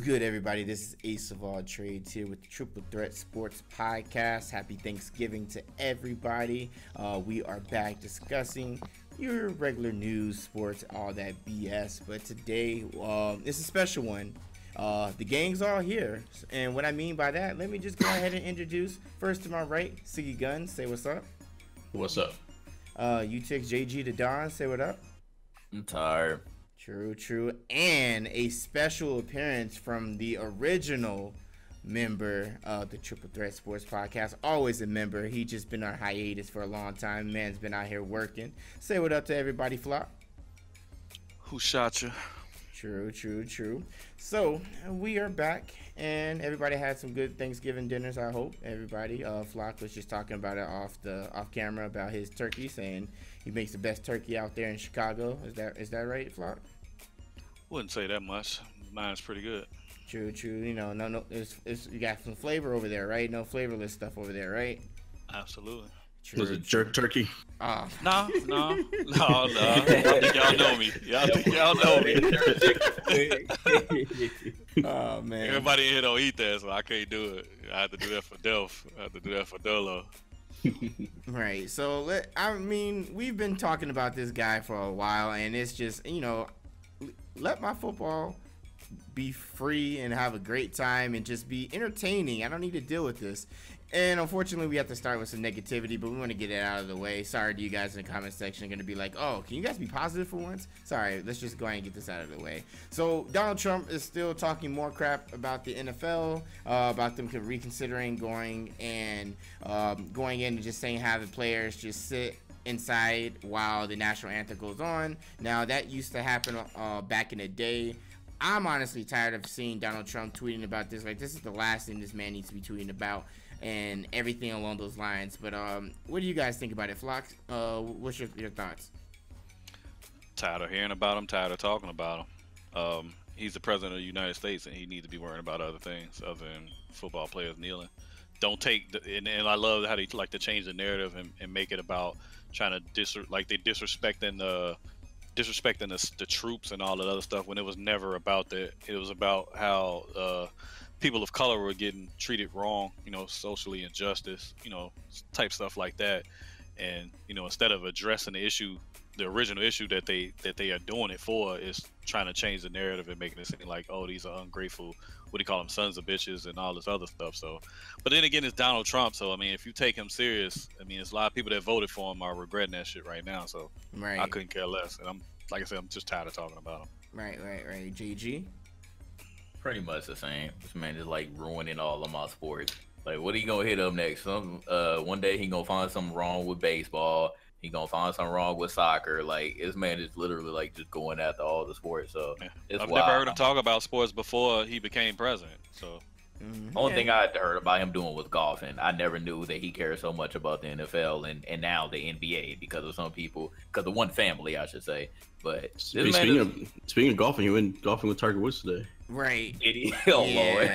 good, everybody? This is Ace of All Trades here with the Triple Threat Sports Podcast. Happy Thanksgiving to everybody. We are back discussing your regular news, sports, all that BS. But today, it's a special one. The gang's all here. And what I mean by that, let me just go ahead and introduce. First to my right, Siggy Guns. Say what's up. What's up? UTX JG to Don. Say what up. I'm tired. True. And a special appearance from the original member of the Triple Threat Sports Podcast. Always a member. He just been on hiatus for a long time. Man's been out here working. Say what up to everybody, Flock. Who shot you? True. So we are back, and everybody had some good Thanksgiving dinners. I hope everybody. Flock was just talking about it off camera about his turkey, saying he makes the best turkey out there in Chicago. Is that right, Flock? Wouldn't say that much. Mine's pretty good. True. You know, no, you got some flavor over there, right? No flavorless stuff over there, right? Absolutely. Was it jerk turkey? No. Y'all think y'all know me. Oh man. Everybody in here don't eat that, so I can't do it. I have to do that for Delph. I have to do that for Dolo. Right. So we've been talking about this guy for a while, and it's just, let my football be free and have a great time and just be entertaining. I don't need to deal with this. And unfortunately, we have to start with some negativity, but we want to get it out of the way. Sorry to you guys in the comment section are going to be like, oh, can you guys be positive for once? Sorry, let's just go ahead and get this out of the way. So Donald Trump is still talking more crap about the NFL, about them reconsidering going in and just saying have the players just sit inside while the national anthem goes on. Now, that used to happen back in the day. I'm honestly tired of seeing Donald Trump tweeting about this. Like, this is the last thing this man needs to be tweeting about and everything along those lines. But what do you guys think about it, Flock? What's your thoughts? Tired of hearing about him, tired of talking about him. He's the president of the United States, and he needs to be worrying about other things other than football players kneeling. Don't take and I love how they like to change the narrative and make it about trying to disrespecting the troops and all that other stuff, when it was never about that. It was about how people of color were getting treated wrong, socially, injustice, type stuff like that. And instead of addressing the issue, the original issue that they are doing it for, is trying to change the narrative and making it seem like, oh, these are ungrateful, what do you call them, sons of bitches and all this other stuff. So, but then again, it's Donald Trump, so I mean, if you take him serious, I mean, there's a lot of people that voted for him are regretting that shit right now. So right. I couldn't care less, and like I said, I'm just tired of talking about him. Right. GG. Pretty much the same. This man is like ruining all of my sports. Like, what are you gonna hit up next? One day he gonna find something wrong with baseball. He gonna find something wrong with soccer. Like, this man is literally like just going after all the sports. So I've never heard him talk about sports before he became president. So only thing I had heard about him doing was golfing. I never knew that he cared so much about the NFL and now the NBA because of one family, I should say. But speaking of golfing, he went golfing with Tiger Woods today. Right. Lord.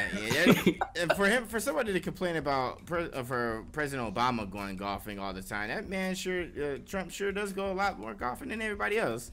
And for somebody to complain about for President Obama going golfing all the time, that man Trump sure does go a lot more golfing than everybody else.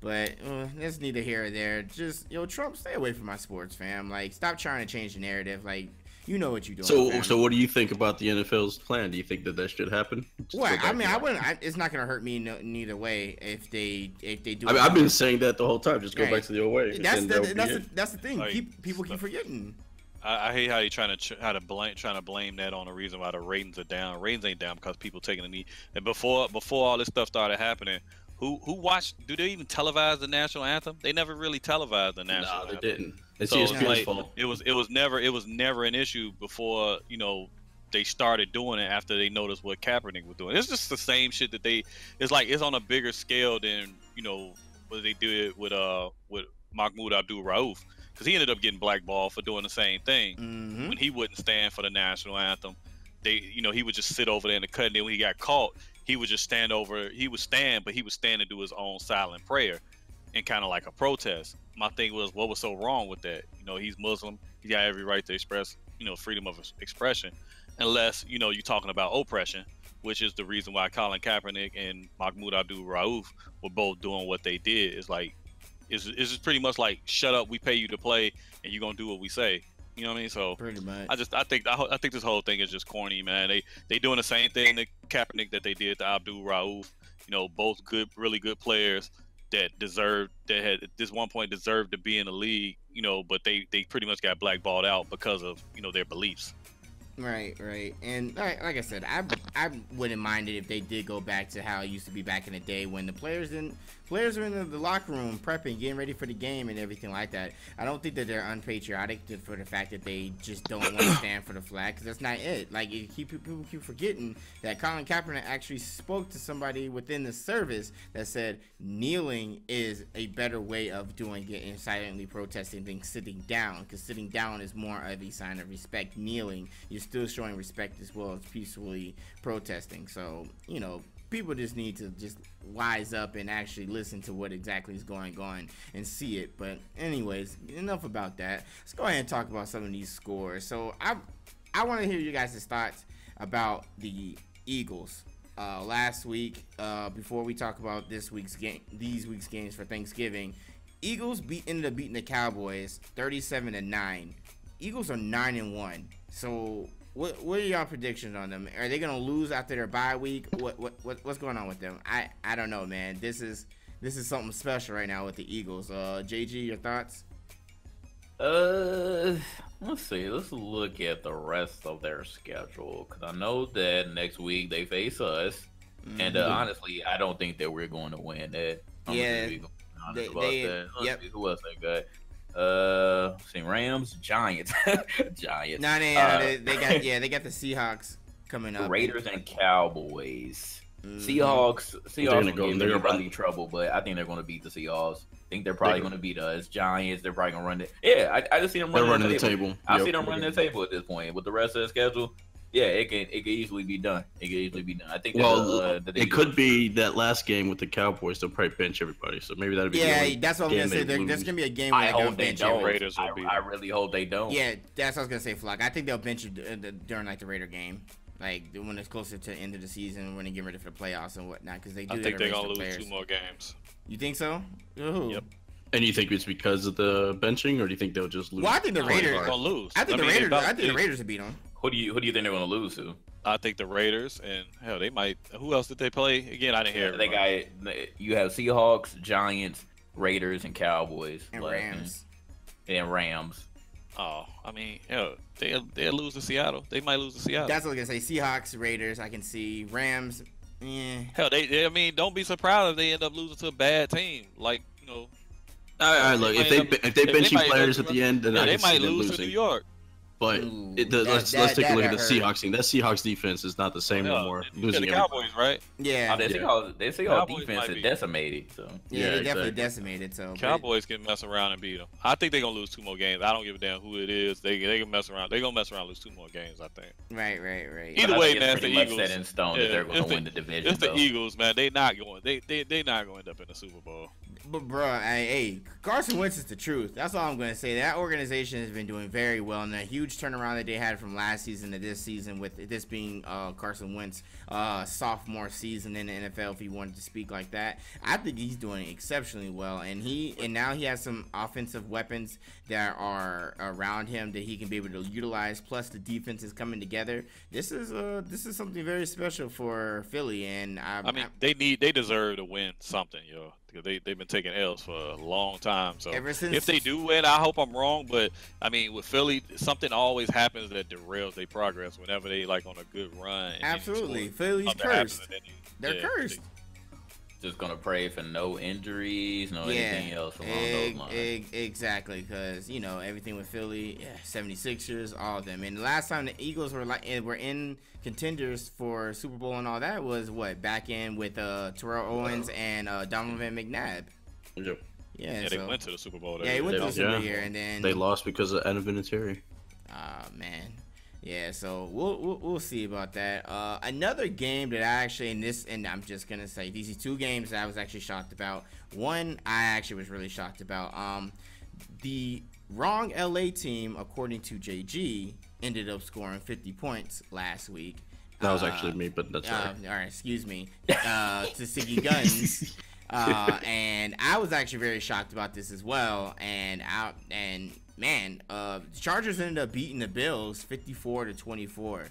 But that's neither here or there. Just, Trump, stay away from my sports, fam. Like, stop trying to change the narrative. Like, you know what you're doing. So what do you think about the NFL's plan? Do you think that should happen? Well, I mean, I wouldn't. It's not gonna hurt me neither way if they do. I mean, I've been saying that the whole time. Just go back to the old way. That's the thing. Like, people keep forgetting. I hate how you trying to blame that on the reason why the ratings are down. Ratings ain't down because people taking a knee. And before all this stuff started happening, who watched? Do they even televise the national anthem? They never really televised the national anthem. No, they didn't. It's fault. It was never an issue before they started doing it after they noticed what Kaepernick was doing. It's just the same shit that it's on a bigger scale than what they did with Mahmoud Abdul Rauf, because he ended up getting blackballed for doing the same thing when he wouldn't stand for the national anthem. He would just sit over there in the cut, and then when he got caught, he would just stand, but he would stand and do his own silent prayer and kind of like a protest. My thing was, what was so wrong with that? He's Muslim. He got every right to express, freedom of expression, unless, you're talking about oppression, which is the reason why Colin Kaepernick and Mahmoud Abdul Rauf were both doing what they did. Is like, It's just pretty much like, shut up, we pay you to play, and you're gonna do what we say. You know what I mean? So Pretty much. I think this whole thing is just corny, man. They doing the same thing to Kaepernick that they did to Abdul Rauf. You know, both really good players that had at this one point deserved to be in the league. You know, but they pretty much got blackballed out because of, you know, their beliefs. Right. And like I said, I wouldn't mind it if they did go back to how it used to be back in the day when the players are in the locker room prepping, getting ready for the game and everything like that. I don't think that they're unpatriotic for the fact that they just don't want to stand for the flag, because that's not it. Like, people keep forgetting that Colin Kaepernick actually spoke to somebody within the service that said kneeling is a better way of doing it and silently protesting than sitting down, because sitting down is more of a sign of respect. Kneeling, you're still showing respect as well as peacefully protesting. So, you know, people just need to just wise up and actually listen to what exactly is going on and see it. But anyways, enough about that. Let's go ahead and talk about some of these scores. So I want to hear you guys' thoughts about the Eagles. Last week, before we talk about these week's games for Thanksgiving, Eagles ended up beating the Cowboys 37-9. Eagles are 9-1. So what are y'all predictions on them? Are they gonna lose after their bye week? What's going on with them? I don't know, man. This is something special right now with the Eagles. JG, your thoughts? Let's see. Let's look at the rest of their schedule, because I know that next week they face us, and honestly, I don't think that we're going to win that. Yeah, Yep. Who else they got? See, Rams, Giants, Giants. No, they got the Seahawks coming up. Raiders and Cowboys. Seahawks are going to run trouble, but I think they're going to beat the Seahawks. I think they're probably going to beat us. Giants, they're probably going to run it. Yeah, I just see them running the table. I see them running the table at this point with the rest of the schedule. Yeah, it can easily be done. I think. It could be that last game with the Cowboys. They'll probably bench everybody, so maybe that'll be. Yeah, that's what I'm gonna say. There's gonna be a game where I hope they don't. Raiders will I really hope they don't. Yeah, that's what I was gonna say, Flock. I think they'll bench you during like the Raider game, like when it's closer to the end of the season, when they get ready for the playoffs and whatnot. Because they do. I think they're gonna lose 2 more games. You think so? Ooh. Yep. And you think it's because of the benching, or do you think they'll just lose? Well, I think the Raiders are gonna lose. I think the Raiders will beat them. Who do you think they're gonna lose to? I think the Raiders, and hell, they might. Who else did they play? Again, I didn't hear. You have Seahawks, Giants, Raiders, and Cowboys, and Rams. And Rams. Oh, I mean, hell, they'll lose to Seattle. They might lose to Seattle. That's what I was gonna say. Seahawks, Raiders. I can see Rams. Yeah. Hell, I mean, don't be surprised if they end up losing to a bad team. Like, you know. All right, look, if they bench players at the end, then they might lose to New York. But let's take a look at the Seahawks team. That Seahawks defense is not the same no more. Losing the Cowboys, right? Yeah. They Seahawks defense is decimated. So yeah, they definitely decimated. So Cowboys can mess around and beat them. I think they're gonna lose 2 more games. I don't give a damn who it is. They can mess around. They're gonna mess around and lose 2 more games. I think. Right. Either way, man, it's the Eagles. Set in stone that they're gonna win the division. It's the Eagles, man. They're not going. They're not going to end up in the Super Bowl. But bro, hey, Carson Wentz is the truth. That's all I'm going to say. That organization has been doing very well, and the huge turnaround that they had from last season to this season, with this being Carson Wentz sophomore season in the NFL, if he wanted to speak like that, I think he's doing exceptionally well. And now he has some offensive weapons that are around him that he can be able to utilize. Plus, the defense is coming together. This is something very special for Philly, and I mean, they deserve to win something, yo. They've been taking L's for a long time. So if they do win, I hope I'm wrong. But I mean, with Philly, something always happens that derails their progress whenever they like on a good run. Absolutely, Philly's cursed. They're cursed. Just gonna pray for no injuries, anything else along those lines. Exactly, because everything with Philly, 76ers, all of them. And the last time the Eagles were in contenders for Super Bowl and all that was back in with Terrell Owens and Donovan McNabb. Yep. Yeah, they went to the Super Bowl. Yeah, they went to the Super Bowl here, and then they lost because of Anthem and Terry. Man. Yeah, so we'll see about that. Another game that I actually and I'm just gonna say these are 2 games that I was actually shocked about. One I actually was really shocked about. The wrong LA team, according to JG, ended up scoring 50 points last week. That was actually me, but that's right. All right, excuse me. To Siggy Guns. And I was actually very shocked about this as well. And the Chargers ended up beating the Bills 54-24.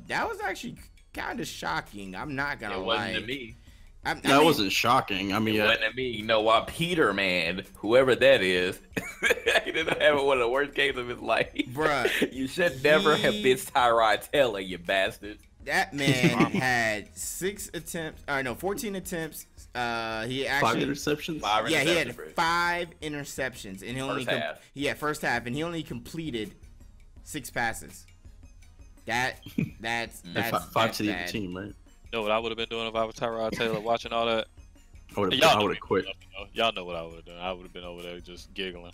That was actually kind of shocking. I'm not gonna lie. It wasn't to me. That wasn't shocking. I mean, it wasn't to me. You know why? Peter, man, whoever that is, he didn't have one of the worst games of his life. Bruh, you should never have been Tyrod Taylor, you bastard. That man had 14 attempts. He actually 5 interceptions. He had 5 interceptions, and he only first half, and he only completed 6 passes. That's 5 to the team, right? You know what I would have been doing if I was Tyrod Taylor watching all that? I would have quit. Y'all know what I would have done. I would have been over there just giggling.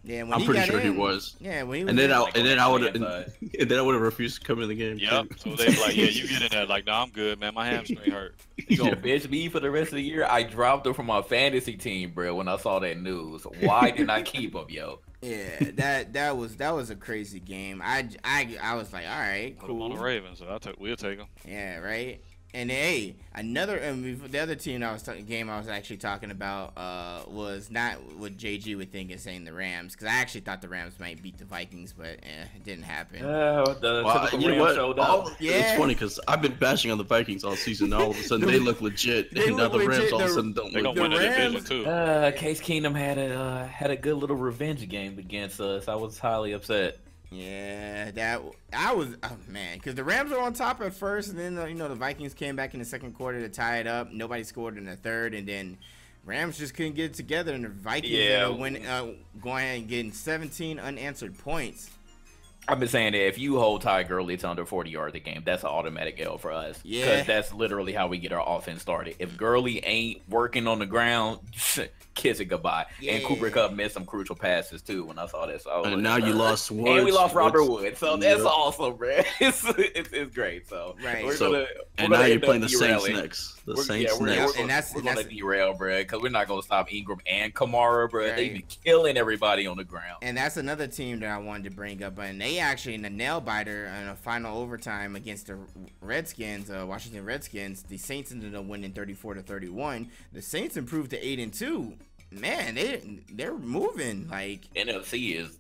Yeah, I'm pretty sure he was. Yeah, when he was and then I would have refused to come in the game. Yep. So they be like, yeah, you get in there. Like, no, I'm good, man. My hamstring hurt. You gonna bitch me for the rest of the year? I dropped him from my fantasy team, bro. When I saw that news, why didn't I keep him, yo? Yeah, that was a crazy game. I was like, all right, cool. Put him on the Ravens, so we'll take him. Yeah, right. And hey, the other team I was actually talking about was not what JG would think is saying the Rams, because I actually thought the Rams might beat the Vikings, but it didn't happen. You know what? It's funny because I've been bashing on the Vikings all season. Now all of a sudden they look legit. And now the Rams all of a sudden don't look. They're gonna win the division too. Case Keenum had a good little revenge game against us. I was highly upset. Yeah, because the Rams were on top at first, and then the Vikings came back in the second quarter to tie it up. Nobody scored in the third, and then Rams just couldn't get it together, and the Vikings going ahead and getting 17 unanswered points. I've been saying that if you hold Ty Gurley to under 40 yards a game, that's an automatic L for us. Yeah. Because that's literally how we get our offense started. If Gurley ain't working on the ground, kiss it goodbye. Yeah. And Cooper Kupp missed some crucial passes, too, when I saw that. So and now you lost Woods. And we lost Robert Woods. So that's awesome, bro. It's great. So, right. And now you're playing the Saints next. We're going to derail, bro, because we're not going to stop Ingram and Kamara, bro. Right. They've been killing everybody on the ground. And that's another team that I wanted to bring up. And they actually, in a nail-biter in a final overtime against the Washington Redskins, the Saints ended up winning 34-31. The Saints improved to 8-2. Man, they're moving. Like, NFC is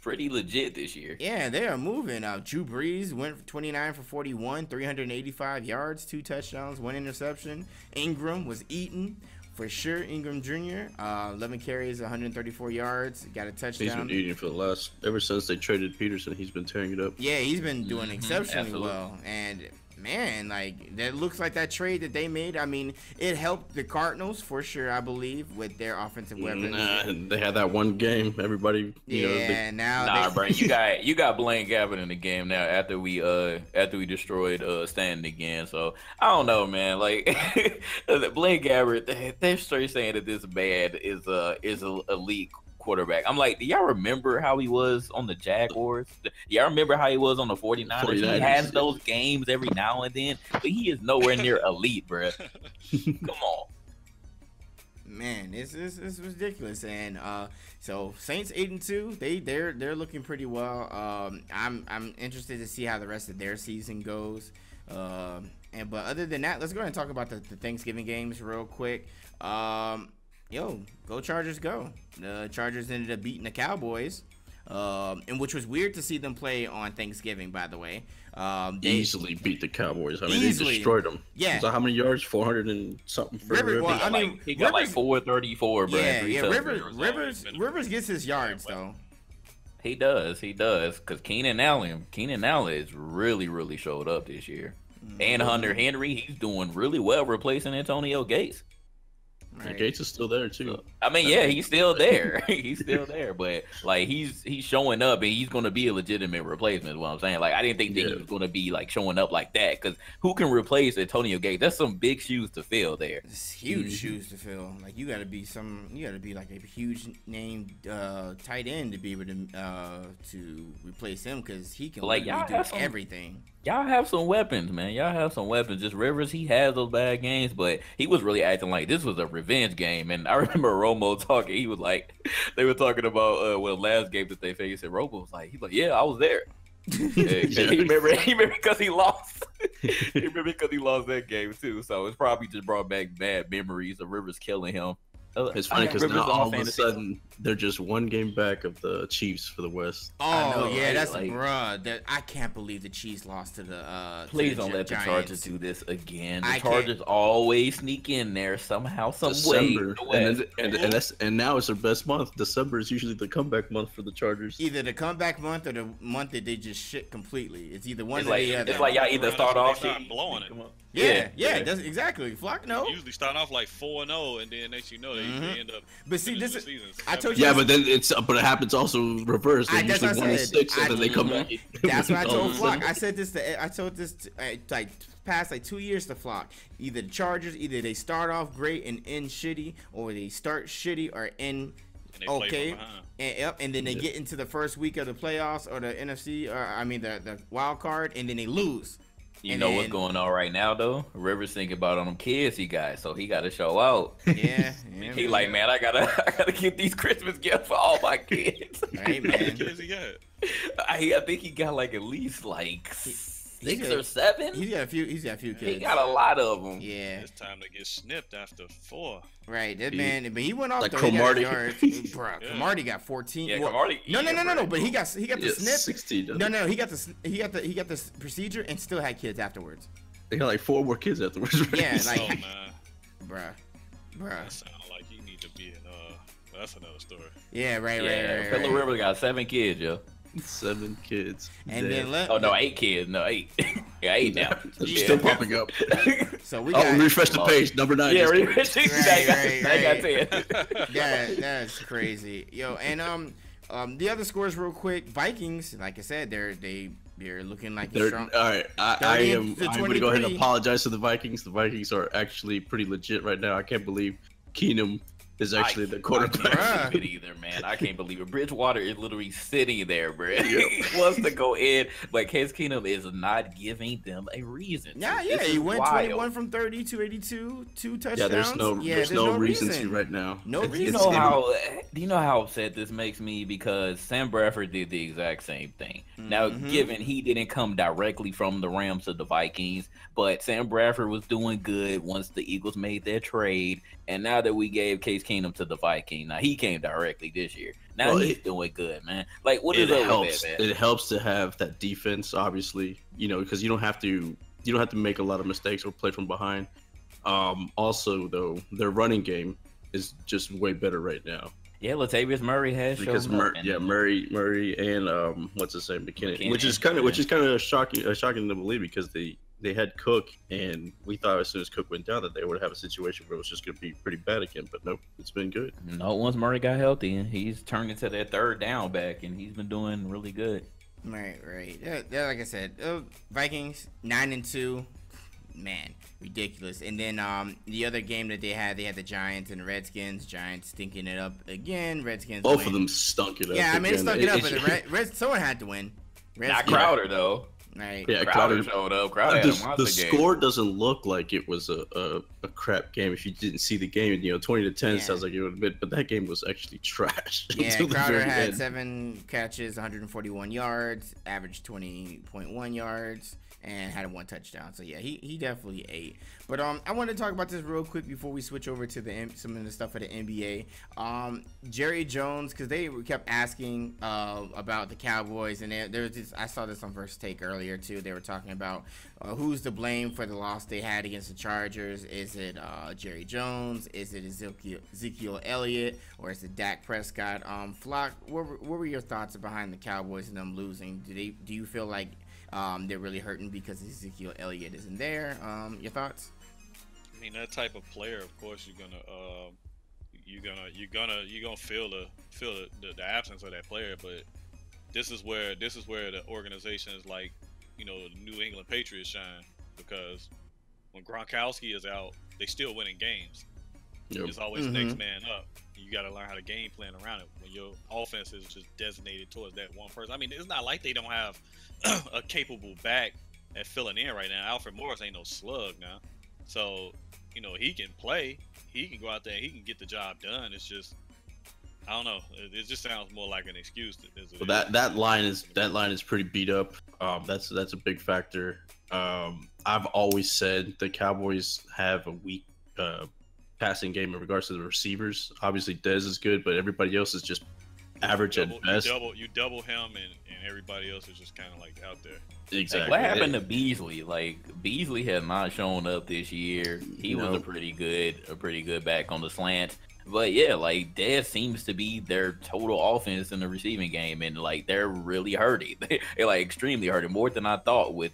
pretty legit this year. Yeah, they are moving. Drew Brees went 29 for 41, 385 yards, 2 touchdowns, 1 interception. Ingram was eaten for sure. Ingram Jr. 11 carries, 134 yards, got a touchdown. He's been eating for ever since they traded Peterson. He's been tearing it up. Yeah, he's been doing exceptionally well. And man, like, that looks like that trade that they made. I mean, it helped the Cardinals for sure, I believe, with their offensive weapons. They had that one game. Everybody, bro, you got Blaine Gabbert in the game now after we destroyed Stanton again. So I don't know, man. Like, Blaine Gabbert, they're straight saying that this man is a elite quarterback. I'm like, do y'all remember how he was on the Jaguars? Do y'all remember how he was on the 49ers? He has those games every now and then, but he is nowhere near elite, bro. Come on. Man, it's ridiculous. And so Saints 8-2, they're looking pretty well. I'm interested to see how the rest of their season goes. But other than that, let's go ahead and talk about the Thanksgiving games real quick. Go Chargers, go. The Chargers ended up beating the Cowboys, and which was weird to see them play on Thanksgiving, by the way. They easily beat the Cowboys. I mean, they destroyed them. Yeah. So how many yards? 400 and something. He got like 434, bro. Yeah. Rivers gets his yards, though. He does. Because Keenan Allen has really, really showed up this year. And Hunter Henry, he's doing really well replacing Antonio Gates. Right. Gates is still there too. I mean, yeah, he's still there. He's still there, but like he's showing up, and he's going to be a legitimate replacement. Is what I'm saying. Like, I didn't think that he was going to be like showing up like that, because who can replace Antonio Gates? That's some big shoes to fill there. It's huge shoes to fill. Like, you got to be like a huge name tight end to be able to replace him, because he can do everything. Y'all have some weapons, man. Y'all have some weapons. Just Rivers, he has those bad games, but he was really acting like this was a revenge game. And I remember Romo talking. He was like, they were talking about last game that they faced, and Romo was like, yeah, I was there. He remember because he lost. He remember because he lost that game too. So it's probably just brought back bad memories of Rivers killing him. It's funny because now all of a sudden they're just one game back of the Chiefs for the West. Oh yeah, right? That's bruh. I can't believe the Chiefs lost to the. Please don't let the Chargers do this again. The Chargers always sneak in there somehow, some way. And now it's their best month. December is usually the comeback month for the Chargers. Either the comeback month or the month that they just shit completely. It's either one. It's like y'all either start off blowing it. Yeah, that's exactly. Flock, no. They usually start off like 4-0, and then next you know they end up. But see, this is. I told you. Yeah, but then it happens also reverse. They usually 1-6, and then they come back. That's what I told Flock. I said this. I told this like past like 2 years to Flock. Either the Chargers, either they start off great and end shitty, or they start shitty or end okay. And then they get into the first week of the playoffs or the NFC, or I mean the wild card, and then they lose. You know what's going on right now, though? Rivers thinking about all them kids he got, so he got to show out. Yeah. He like, man, I gotta get these Christmas gifts for all my kids. Right, man. How many kids he got? I think he got like at least like 6 or 7. He's got a few kids. He got a lot of them. Yeah. It's time to get snipped after 4. Right, that man, but he went off like though. Cromartie. Cromartie got 14. Yeah, well, Cromartie. No. But he got the snip. 16. No. He got the procedure and still had kids afterwards. They got like 4 more kids afterwards. Right? Yeah, like, oh, man. bruh. That sounds like he need to be in. That's another story. Yeah, right. Phillip Rivers got 7 kids, yo. 7 kids. And then 8 kids. No, 8. Yeah, 8 now. Still popping up. So we got refresh the page. Number 9. Yeah, refresh. Right. That's crazy, yo. And the other scores, real quick. Vikings, like I said, they're looking like they're strong. All right, I'm going to go ahead and apologize to the Vikings. The Vikings are actually pretty legit right now. I can't believe Keenum is actually the quarterback. I can't believe it either, man. I can't believe it. Bridgewater is literally sitting there, bro. He wants to go in, but Case Keenum is not giving them a reason. Yeah. He went 21 from 30 to 82, 2 touchdowns. Yeah, there's no reason to right now. No reason. Do you know how upset this makes me? Because Sam Bradford did the exact same thing. Now, given he didn't come directly from the Rams to the Vikings, but Sam Bradford was doing good once the Eagles made their trade, and now that we gave Case Keenum to the Vikings, now he came directly this year. Now he's doing good, man. Like, what is up with that, man? It helps to have that defense, obviously, because you don't have to make a lot of mistakes or play from behind. Also, though, their running game is just way better right now. Yeah, Latavius Murray has shown up. Murray and what's his name, McKinnon, which is kind of shocking to believe because they had Cook, and we thought as soon as Cook went down that they would have a situation where it was just going to be pretty bad again. But nope, it's been good. No, once Murray got healthy, and he's turned into that third down back, and he's been doing really good. Right. Yeah, like I said, Vikings 9-2. Man, ridiculous. And then the other game that they had the Giants and the Redskins. Giants stinking it up again. Redskins both of them stunk it up. Yeah, I mean, it stunk it up, but someone had to win. Not Crowder, though. Right. Yeah, Crowder showed up. Crowder had a monster the score doesn't look like it was a crap game if you didn't see the game. 20-10 sounds like it would have been, but that game was actually trash. Yeah, Crowder had 7 catches, 141 yards, averaged 20.1 yards, and had 1 touchdown. So yeah, he definitely ate. But I want to talk about this real quick before we switch over to some of the stuff for the NBA. Jerry Jones, because they kept asking about the Cowboys, and there was this. I saw this on First Take earlier too. They were talking about who's to blame for the loss they had against the Chargers. Is it Jerry Jones? Is it Ezekiel Elliott? Or is it Dak Prescott? Flock, what were your thoughts behind the Cowboys and them losing? Do you feel like they're really hurting because Ezekiel Elliott isn't there? Your thoughts? I mean, that type of player, of course, you're gonna feel the absence of that player. But this is where the organization is like, the New England Patriots shine, because when Gronkowski is out, they still winning games. Yep. It's always next man up. You got to learn how to game plan around it when your offense is just designated towards that one person. I mean, it's not like they don't have a capable back at filling in right now. Alfred Morris ain't no slug now. So, he can play. He can go out there. He can get the job done. It's just I don't know. It just sounds more like an excuse. Well, that line is pretty beat up. That's a big factor. I've always said the Cowboys have a weak passing game in regards to the receivers. Obviously, Dez is good, but everybody else is just average at best. You double him, and everybody else is just kind of like out there. Exactly. Like, what happened to Beasley? Like, Beasley has not shown up this year. He was a pretty good back on the slant. But yeah, like Dez seems to be their total offense in the receiving game, and like they're really hurting. They're like extremely hurting, more than I thought with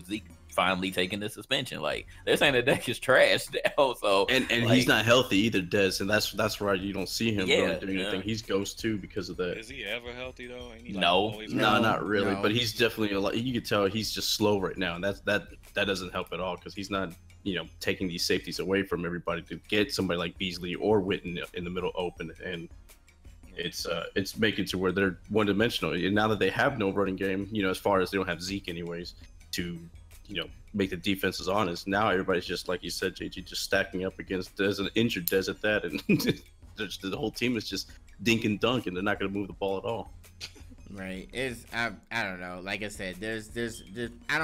Zeke finally taking the suspension. Like they're saying that deck is trash now. So and like, he's not healthy either, Dez, and that's why you don't see him doing anything. He's ghost too because of that. Is he ever healthy though? Ain't he no, not really. No. But he's definitely a lot. You can tell he's just slow right now, and that doesn't help at all because he's not taking these safeties away from everybody to get somebody like Beasley or Witten in the middle open, and it's making to where they're one dimensional. And now that they have no running game, as far as they don't have Zeke anyways to make the defenses honest. Now everybody's just like you said, JG, just stacking up against Dez, an injured Dez at that, and the whole team is just dink and dunk, and they're not going to move the ball at all. Right. I don't know. Like I said, there's I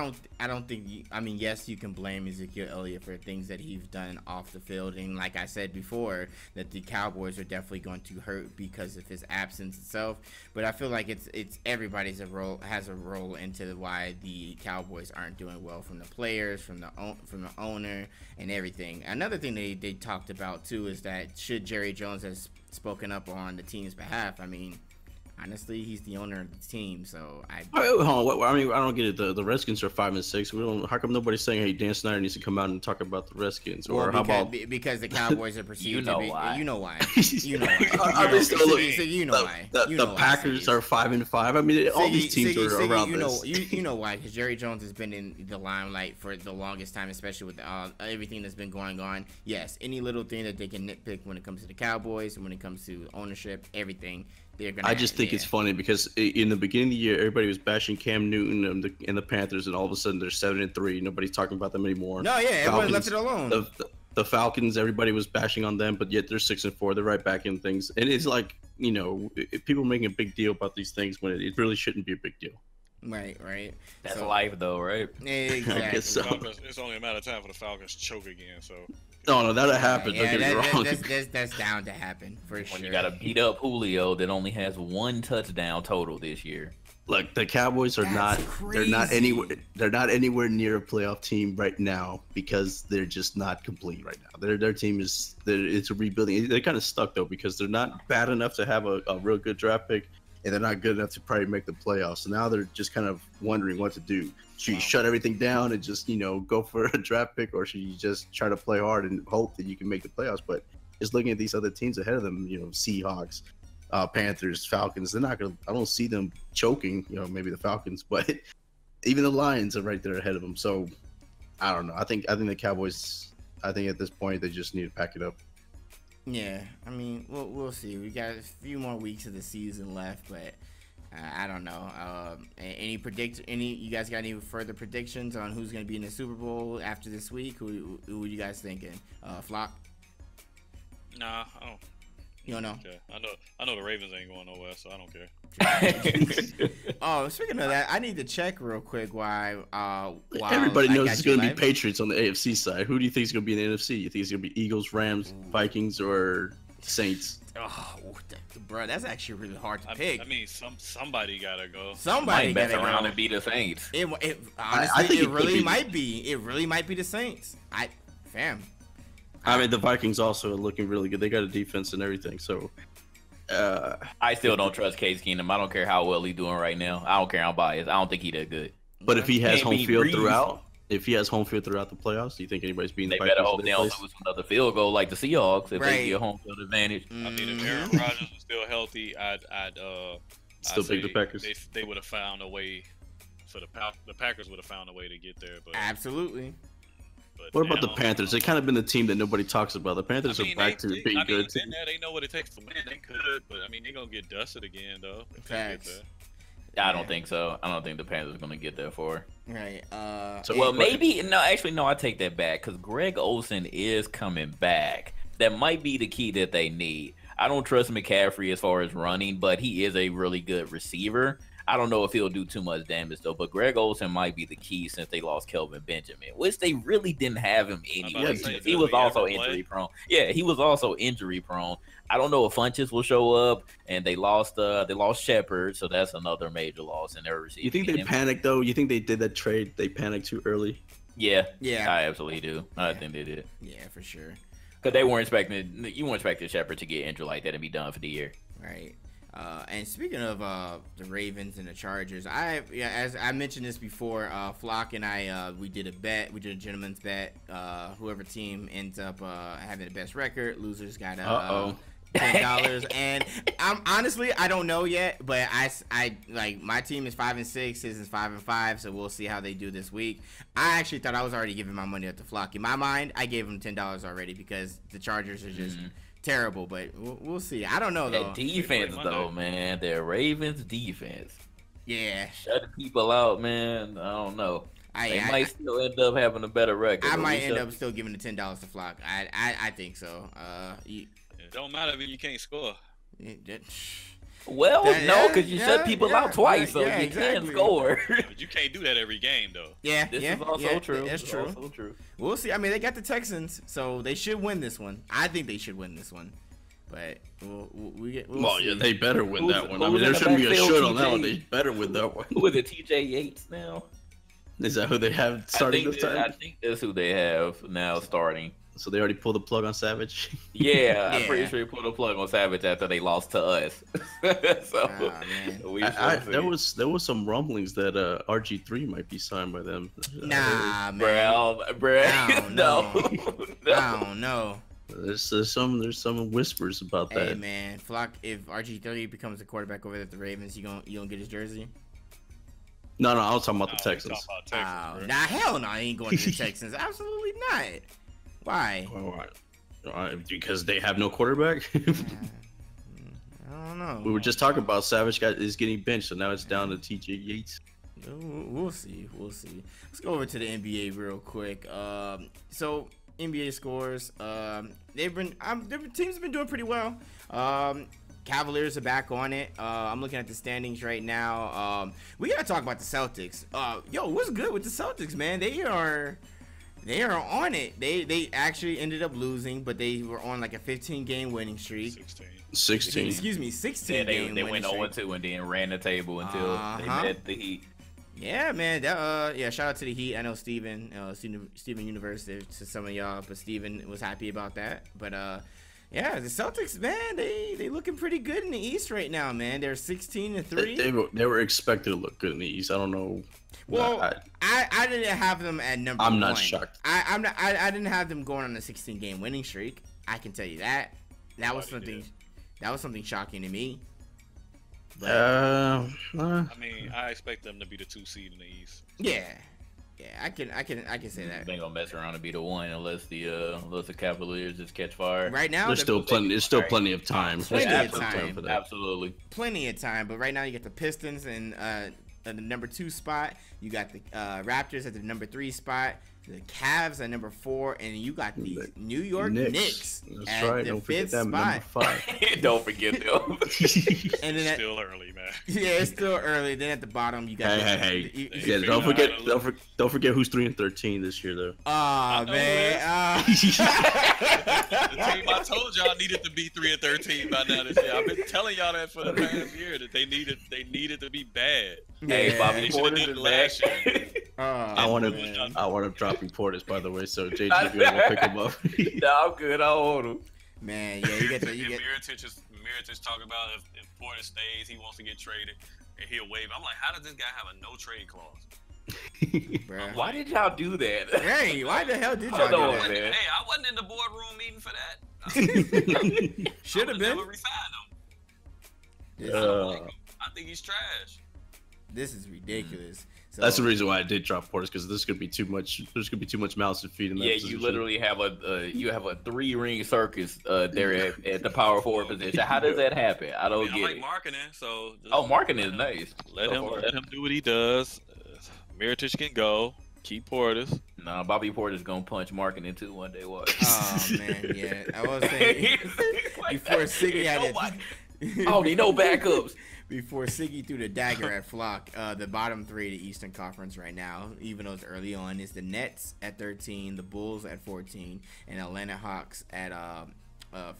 don't think yes, you can blame Ezekiel Elliott for things that he's done off the field, and like I said before, that the Cowboys are definitely going to hurt because of his absence itself. But I feel like it's everybody's has a role into why the Cowboys aren't doing well, from the players, from the owner, and everything. Another thing they talked about too is that should Jerry Jones has spoken up on the team's behalf. I mean, honestly, he's the owner of the team, so hold on. I don't get it. The Redskins are 5-6. How come nobody's saying, "Hey, Dan Snyder needs to come out and talk about the Redskins"? Or how about because the Cowboys are perceived to be? Why. You know why? You know why? The Packers are 5-5. I mean, all these teams are around this. You know why? Because Jerry Jones has been in the limelight for the longest time, especially with everything that's been going on. Yes, any little thing that they can nitpick when it comes to the Cowboys and when it comes to ownership, everything. I just think it's funny because in the beginning of the year, everybody was bashing Cam Newton and the Panthers, and all of a sudden they're 7-3. Nobody's talking about them anymore. No, yeah, everyone left it alone. The Falcons, everybody was bashing on them, but yet they're 6-4. They're right back in things, and it's like people making a big deal about these things when it really shouldn't be a big deal. Right. That's life, though, right? Exactly. I guess so. It's only a matter of time for the Falcons to choke again. So. No, that'll happen. Yeah, that's down to happen for sure. When you got to beat up Julio that only has 1 touchdown total this year. Look, the Cowboys are they're not anywhere near a playoff team right now because they're just not complete right now. Their team it's a rebuilding. They're kind of stuck though because they're not bad enough to have a real good draft pick, and they're not good enough to probably make the playoffs. So now they're just kind of wondering what to do. Should you shut everything down and just go for a draft pick, or should you just try to play hard and hope that you can make the playoffs? But just looking at these other teams ahead of them, Seahawks, Panthers, Falcons, they're not gonna. I don't see them choking. Maybe the Falcons, but even the Lions are right there ahead of them. So I don't know. I think the Cowboys. I think at this point they just need to pack it up. Yeah, I mean, we'll see. We got a few more weeks of the season left, but I don't know. You guys got any further predictions on who's gonna be in the Super Bowl after this week? Who are you guys thinking? Flock? Nah, I don't. You don't know? Okay. I know the Ravens ain't going nowhere, so I don't care. Oh, speaking of that, I need to check real quick why everybody knows it's going to be Patriots on the AFC side. Who do you think is going to be in the NFC? You think it's going to be Eagles, Rams, Vikings, or Saints? Oh, bro, that's actually really hard to pick. I mean, somebody gotta go. Somebody might gotta bet around go. and be the Saints. Honestly, I think it really might be. It really might be the Saints. I mean, the Vikings also are looking really good. They got a defense and everything. So, I still don't trust Case Keenum. I don't care how well he's doing right now. I don't care. I'm biased. I don't think he that good. But if he has home field throughout the playoffs, do you think anybody's beating the Vikings? They better hope they don't lose another field goal like the Seahawks if they get a home field advantage. I mean, if Aaron Rodgers was still healthy, I'd still pick the Packers. They would have found a way. For the Packers would have found a way to get there. But absolutely. But what about the Panthers? They've kind of been the team that nobody talks about. The Panthers are back to being good. They know what it takes to win. They could, but I mean, they're gonna get dusted again, though. Facts. I don't think so. I don't think the Panthers are gonna get there for. Right. Maybe no. Actually, no. I take that back because Greg Olsen is coming back. That might be the key that they need. I don't trust McCaffrey as far as running, but he is a really good receiver. I don't know if he'll do too much damage though, but Greg Olsen might be the key since they lost Kelvin Benjamin, which they really didn't have him anyway. He was also injury prone. Yeah, he was also injury prone. I don't know if Funches will show up, and they lost Shepard, so that's another major loss in their receiving. You think they panicked though? You think they did that trade? They panicked too early? Yeah, I absolutely do. I think they did. Yeah, for sure. Because you weren't expecting Shepard to get injured like that and be done for the year. Right. And speaking of the Ravens and the Chargers, as I mentioned this before, Flock and I, we did a bet. We did a gentleman's bet. Whoever team ends up having the best record, losers got $10. And I'm honestly, I don't know yet, but I like my team is 5-6, his is 5-5, so we'll see how they do this week. I actually thought I was already giving my money up to Flock. In my mind, I gave him $10 already because the Chargers are just terrible, but we'll see. I don't know though. That defense though, man. Their Ravens defense. Yeah. Shutting people out, man. I don't know. They might still end up having a better record. I might end up still giving the $10 to Flock. I think so. It don't matter if you can't score. Well, no, because you shut people out twice, so you can score. But you can't do that every game, though. This is also true. That's true. Also true. We'll see. I mean, they got the Texans, so they should win this one. I think they should win this one. But we'll see. Yeah, they better win that one. I mean, there shouldn't be a shoot on that one. They better win that one. Who is it, T.J. Yates now? Is that who they have starting this time? I think that's who they have now starting. So they already pulled the plug on Savage? Yeah, I'm pretty sure they pulled the plug on Savage after they lost to us. There was some rumblings that RG3 might be signed by them. Nah, man. Bro. No. I don't know. There's some whispers about that. Hey man, Flock, if RG3 becomes the quarterback over at the Ravens, you gonna get his jersey? No, I was talking about the Texans. Nah, hell no, I ain't going to the Texans. Absolutely not. Why? Because they have no quarterback. I don't know. We were just talking about Savage is getting benched, so now it's down to T.J. Yates. We'll see. Let's go over to the NBA real quick. So NBA scores. Their teams have been doing pretty well. Cavaliers are back on it. I'm looking at the standings right now. We gotta talk about the Celtics. What's good with the Celtics, man? They are on it. They actually ended up losing, but they were on like a 15-game winning streak. 16. Excuse me, 16 game they winning went streak. 0-2 and then ran the table until they met the Heat. Yeah, man. Shout out to the Heat. I know Steven University to some of y'all, but Steven was happy about that. But the Celtics, man, they looking pretty good in the East right now, man. They're 16-3. They were expected to look good in the East. I don't know. Well, I didn't have them at number one. I'm not shocked. I didn't have them going on a 16-game winning streak. I can tell you that. That was something shocking to me. But, I mean, I expect them to be the 2 seed in the East. Yeah, I can say that. They ain't gonna mess around and be the 1 unless the Cavaliers just catch fire. Right now, there's still plenty of time. Plenty of time for that. Absolutely, plenty of time. But right now, you get the Pistons and the number 2 spot. You got the Raptors at the number 3 spot. The Cavs at number 4, and you got the New York Knicks at the 5th spot. Number 5. Don't forget them. And then still early, man. Yeah, it's still early. Then at the bottom, you got don't forget who's 3-13 this year though. Oh man. The team I told y'all needed to be 3-13 by now this year. I've been telling y'all that for the past year that they needed to be bad. Hey, Bobby Portis is last year. I want to dropping Portis, by the way. So JJ, if you want to pick him up. No, I'm good. I want him. Man, yeah, you get. Miritich talking about if Portis stays, he wants to get traded and he'll waive. I'm like, how does this guy have a no trade clause? Why did y'all do that? Hey, why the hell did y'all do that? Hey, I wasn't in the boardroom meeting for that. Should have been. Never resigned him. I think he's trash. This is ridiculous. So, that's the reason why I did drop Portis, because this could be too much. There's gonna be too much mouths to feed in that position. You literally have a 3-ring circus there at the power forward position. How does that happen? I don't get it. Marketing, so marketing is nice. Let him do what he does. Miritich can go. Keep Portis. Nah, Bobby Portis gonna punch Marketing too one day. Watch. Oh man, yeah. I was saying before Siggy had it. I don't need no backups. Before Siggy threw the dagger at Flock, the bottom three of the Eastern Conference right now, even though it's early on, is the Nets at 13, the Bulls at 14, and Atlanta Hawks at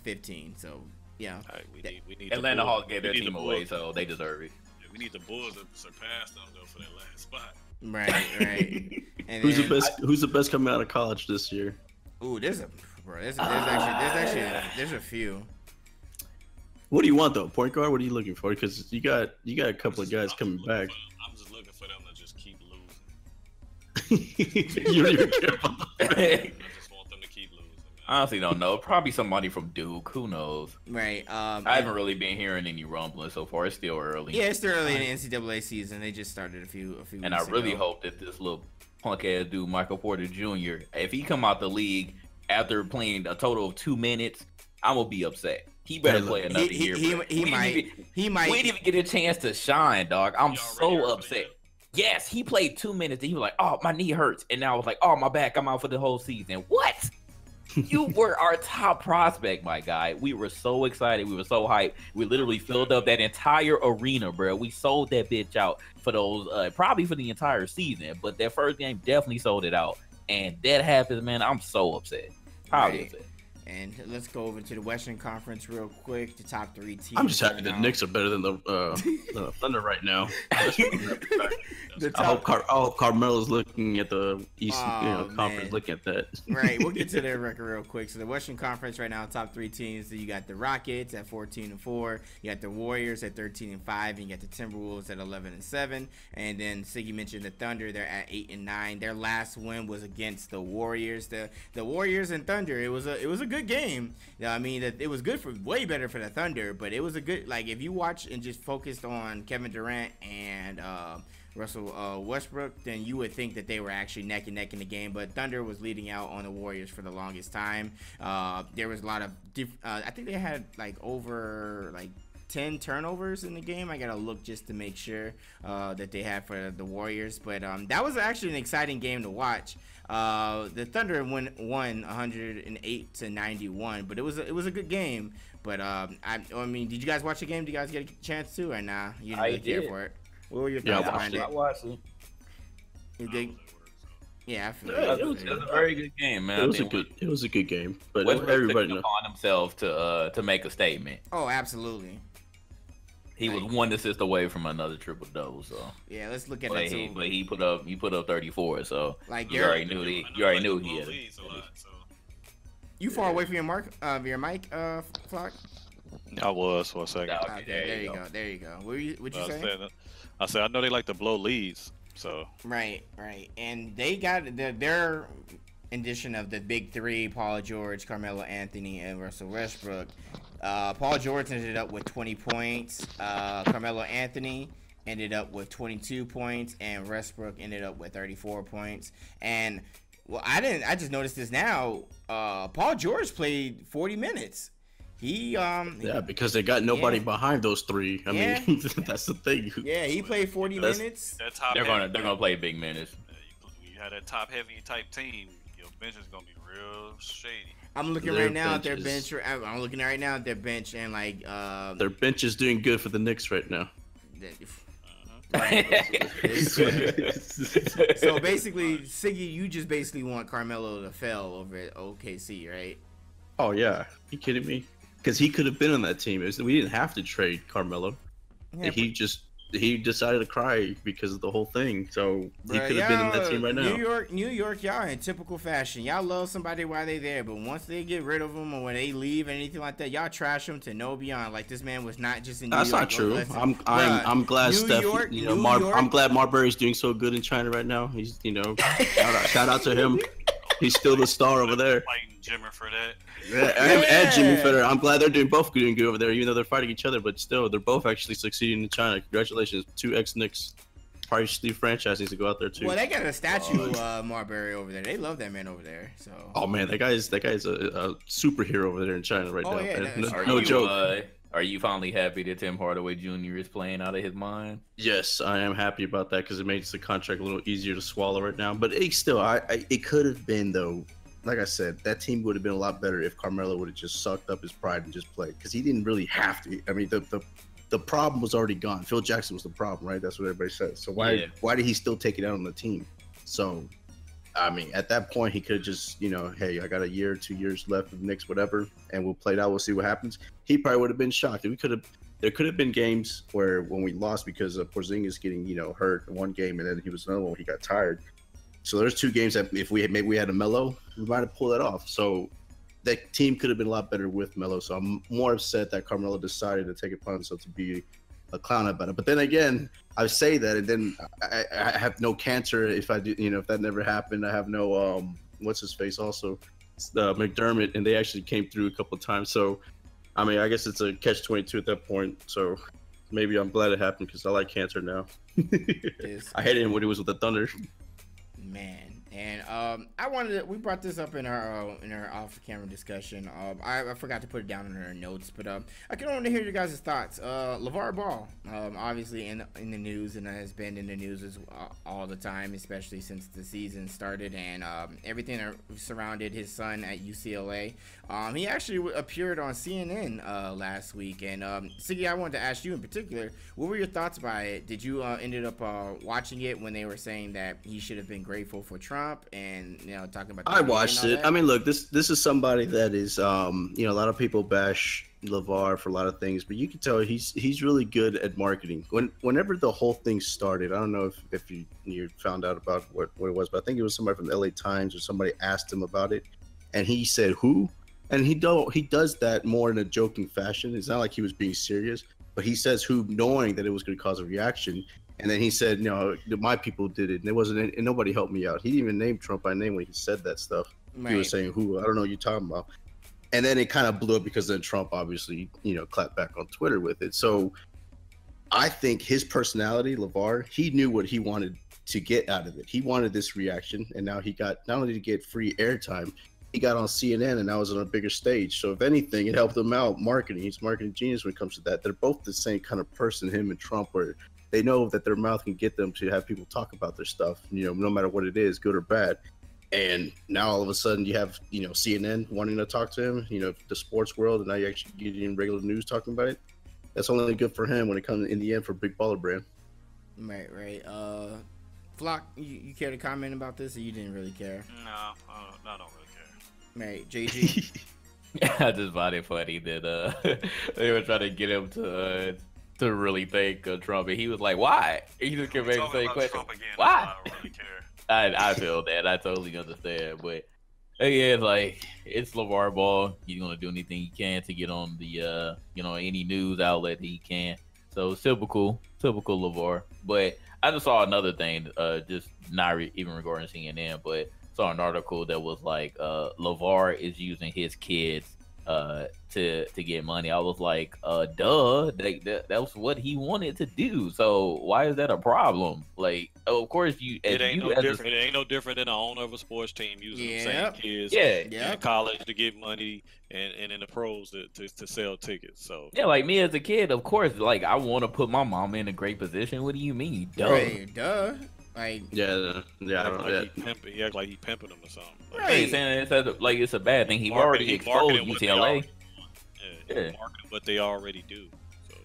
15. So yeah, right, we need Atlanta Hawks gave their team away, so they deserve it. Yeah, we need the Bulls to surpass them though for that last spot. Right. And Who's the best coming out of college this year? Ooh, there's a few. What do you want though? Point guard? What are you looking for? Because you got a couple of guys coming back. I'm just looking for them to just keep losing. You don't even care about that. I just want them to keep losing. I honestly don't know. Probably somebody from Duke. Who knows? Right. I haven't really been hearing any rumbling so far. It's still early. Yeah, it's still early in the NCAA season. They just started a few weeks and I really ago. hope that this little punk ass dude, Michael Porter Jr., if he come out the league after playing a total of 2 minutes, I'm gonna be upset. He better play another year. He might. We didn't even get a chance to shine, dog. I'm so upset. Yes, he played 2 minutes and he was like, "Oh, my knee hurts," and now I was like, "Oh, my back. I'm out for the whole season." What? You were our top prospect, my guy. We were so excited. We were so hyped. We literally filled up that entire arena, bro. We sold that bitch out for those, probably for the entire season. But that first game definitely sold it out. And that happens, man. I'm so upset. Highly upset. And let's go over to the Western Conference real quick. The top three teams. I'm just happy the Knicks are better than the Thunder right now. I hope Carmelo's looking at the East Conference, looking at that. Right, we'll get to their record real quick. So the Western Conference right now, top three teams. So you got the Rockets at 14-4. You got the Warriors at 13-5, and you got the Timberwolves at 11-7. And then Siggy mentioned the Thunder. They're at 8-9. Their last win was against the Warriors. The Warriors and Thunder. It was a good game. I mean, it was good for way better for the Thunder, but it was a good, like, if you watch and just focused on Kevin Durant and Russell Westbrook, then you would think that they were actually neck and neck in the game. But Thunder was leading out on the Warriors for the longest time. There was a lot of I think they had over 10 turnovers in the game. I gotta look just to make sure that they had for the Warriors, but that was actually an exciting game to watch. The Thunder won 108-91, but it was a good game. But I mean, did you guys watch the game? Did you guys get a chance to, or nah? You didn't really care for it. What were your thoughts behind it? I watched it. You good? Yeah, I feel it was a very good game, man. It was a good game, but everybody took it upon himself to make a statement. Oh, absolutely. He was one assist away from another triple double. So yeah, let's look at that too. But he put up 34. So you already knew he had it. You far away from your mic, Flock? I was for a second. Okay, there you go. What'd you say? I said I know they like to blow leads. So right, and they got their addition of the big three: Paul George, Carmelo Anthony, and Russell Westbrook. Paul George ended up with 20 points. Carmelo Anthony ended up with 22 points, and Westbrook ended up with 34 points. And well, I just noticed this now. Paul George played 40 minutes. Because they got nobody behind those three. I mean, that's the thing. Yeah, he played 40 minutes. They're gonna play big minutes. You had that top heavy type team. Your bench is gonna be real shady. I'm looking right now at their bench. I'm looking right now at their bench, and their bench is doing good for the Knicks right now. So basically, Siggy, you just basically want Carmelo to fail over at OKC, right? Oh yeah, you kidding me? Because he could have been on that team. We didn't have to trade Carmelo. Yeah, he decided to cry because of the whole thing. So he could have been on that team right now. New York, y'all in typical fashion. Y'all love somebody while they there, but once they get rid of them or when they leave or anything like that, y'all trash them to no beyond. Like this man was not just in New York. That's not true. I'm glad I'm glad Marbury's doing so good in China right now. He's shout out to him. He's still the star over there. Fighting Jimmer for that. And Jimmy Federer. I'm glad they're both doing good over there, even though they're fighting each other. But still, they're both actually succeeding in China. Congratulations, 2 ex-Knicks. Probably Steve franchise needs to go out there too. Well, they got a statue of Marbury over there. They love that man over there. So. Oh man, that guy's a superhero over there in China right now. Yeah, no joke. Are you finally happy that Tim Hardaway Jr. is playing out of his mind? Yes, I am happy about that because it makes the contract a little easier to swallow right now. But it still, it could have been though. Like I said, that team would have been a lot better if Carmelo would have just sucked up his pride and just played because he didn't really have to. I mean, the problem was already gone. Phil Jackson was the problem, right? That's what everybody says. So why did he still take it out on the team? So, I mean, at that point, he could have just, hey, I got a year, 2 years left of Knicks, whatever, and we'll play it out. We'll see what happens. He probably would have been shocked. There could have been games where when we lost because of Porzingis getting, hurt in one game, and then he was another one. He got tired. So there's 2 games that if maybe we had a Melo, we might have pulled that off. So that team could have been a lot better with Melo. So I'm more upset that Carmelo decided to take it upon himself to be a clown about it. But then again, I say that, and then I have no cancer if I do, if that never happened. I have no what's his face also, McDermott, and they actually came through a couple of times. So I mean, I guess it's a catch-22 at that point. So maybe I'm glad it happened because I like cancer now. I hated him when he was with the Thunder. Man, and we brought this up in our off-camera discussion. I forgot to put it down in our notes, but I kind of want to hear your guys' thoughts. LaVar Ball, obviously in the news, and has been in the news all the time, especially since the season started, and everything that surrounded his son at UCLA. He actually appeared on CNN last week, and Siggy, I wanted to ask you in particular, what were your thoughts by it? Did you ended up watching it when they were saying that he should have been grateful for Trump, and talking about? I watched it. I mean, look, this is somebody that is, a lot of people bash LaVar for a lot of things, but you can tell he's really good at marketing. Whenever the whole thing started, I don't know if you found out about what it was, but I think it was somebody from the LA Times or somebody asked him about it, and he said who. And he does that more in a joking fashion. It's not like he was being serious, but he says who, knowing that it was going to cause a reaction. And then he said, my people did it, and it wasn't, and nobody helped me out. He didn't even name Trump by name when he said that stuff. Right. He was saying who, I don't know what you're talking about. And then it kind of blew up because then Trump obviously, clapped back on Twitter with it. So I think his personality, LaVar, he knew what he wanted to get out of it. He wanted this reaction, and now he got not only to get free airtime, he got on CNN, and now was on a bigger stage. So if anything, it helped him out marketing. He's a marketing genius when it comes to that. They're both the same kind of person, him and Trump, where they know that their mouth can get them to have people talk about their stuff, no matter what it is, good or bad. And now all of a sudden you have, CNN wanting to talk to him, the sports world, and now you actually get in regular news talking about it. That's only good for him when it comes in the end for Big Baller Brand. Right. Flock, you care to comment about this, or you didn't really care? No, I don't really care. Right, JG. I just find it funny that they were trying to get him to really thank Trump, and he was like, "Why?" He just kept making the same question. Why? I don't really care. I feel that. I totally understand, but yeah, it's LaVar Ball. He's gonna do anything he can to get on the any news outlet he can. So typical LaVar. But I just saw another thing, just not even regarding CNN, but saw an article that was like LaVar is using his kids to get money. I was like, duh, that was what he wanted to do. So why is that a problem? Like, of course it ain't no different than the owner of a sports team using the same kids in college to get money and in the pros to sell tickets. So yeah, like me as a kid, of course, like I want to put my mom in a great position. What do you mean? Duh. Right, duh. Like, I don't know. He act like he pimping them or something. Like, right, saying it's a bad thing. He already exposed UCLA. Marketing what they already do. So,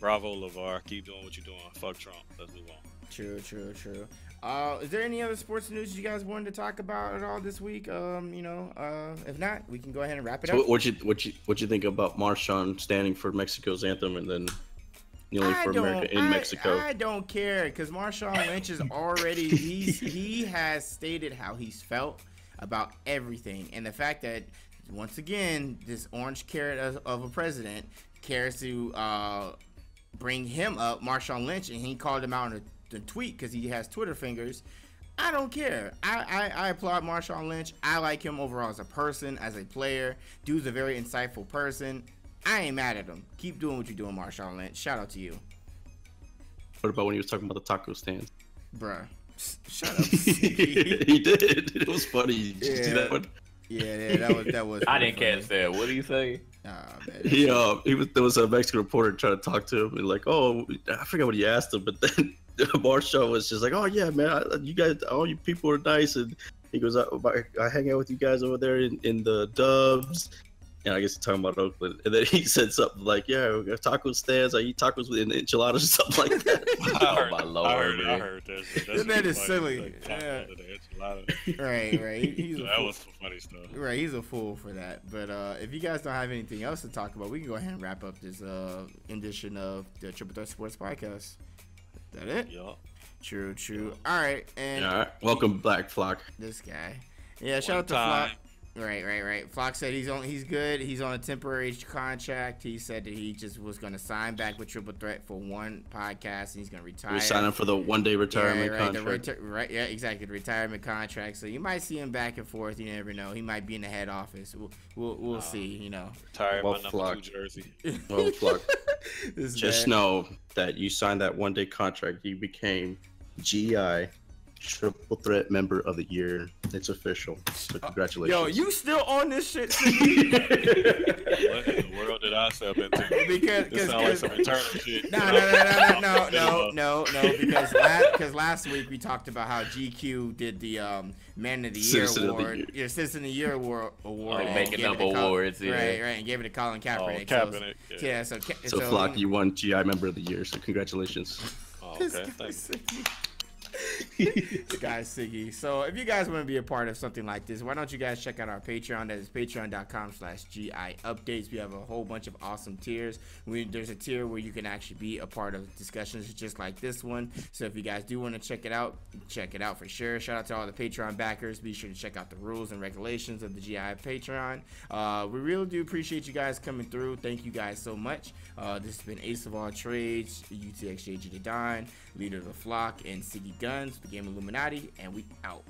bravo, LaVar. Keep doing what you're doing. Fuck Trump. Let's move on. True. Is there any other sports news you guys wanted to talk about at all this week? If not, we can go ahead and wrap it up. What you think about Marshawn standing for Mexico's anthem and then kneeling for America in Mexico? I don't care because Marshawn Lynch is already he has stated how he's felt about everything, and the fact that once again this orange carrot of a president cares to bring him up, Marshawn Lynch, and he called him out in a tweet because he has Twitter fingers. I don't care. I applaud Marshawn Lynch. I like him overall as a person, as a player. Dude's a very insightful person. I ain't mad at him. Keep doing what you're doing, Marshawn Lynch. Shout out to you. What about when he was talking about the taco stand? Bruh. Shut up. He did. It was funny. Did you see that one? Yeah, that was. I didn't catch that. What did you say? There was a Mexican reporter trying to talk to him and like, oh, I forgot what he asked him, but then Marshawn was just like, oh yeah, man, you guys, all you people are nice, and he goes, I hang out with you guys over there in the Dubs. And I guess he's talking about Oakland. And then he said something like, yeah, we got taco stands. I eat tacos with enchiladas or something like that. Oh, my Lord. I heard that. That is silly. Like, yeah. Right. Right. That was some funny stuff. Right, he's a fool for that. But if you guys don't have anything else to talk about, we can go ahead and wrap up this edition of the Triple Threat Sports Podcast. Is that it? Yeah. True. All right. And all right. Welcome, Black Flock. This guy. Yeah, shout out to Flock. Right. Flock said he's good. He's on a temporary contract. He said that he just was going to sign back with Triple Threat for one podcast, and he's going to retire. He's signing for the one-day retirement contract. Yeah, exactly, the retirement contract. So you might see him back and forth. You never know. He might be in the head office. We'll see. You know. Retire my number 2 jersey. Well, Flock, just know that you signed that one-day contract. You became GI. Triple Threat Member of the Year. It's official. So congratulations. Yo, you still on this shit? What in the world did I step into? Because like some eternal shit. No. Because last week we talked about how GQ did the Man of the Year award, Citizen of the Year award, making up awards, right, and gave it to Colin Kaepernick. So Flock, you won GI Member of the Year. So congratulations. Oh, okay, thanks. This guy's Siggy. So if you guys want to be a part of something like this, why don't you guys check out our Patreon? That is patreon.com/GI updates. We have a whole bunch of awesome tiers. There's a tier where you can actually be a part of discussions just like this one. So if you guys do want to check it out for sure. Shout out to all the Patreon backers. Be sure to check out the rules and regulations of the GI Patreon. We really do appreciate you guys coming through. Thank you guys so much. This has been Ace of All Trades, UTXJG the Don, leader of the Flock, and Siggy Guns, the game Illuminaughty, and we out.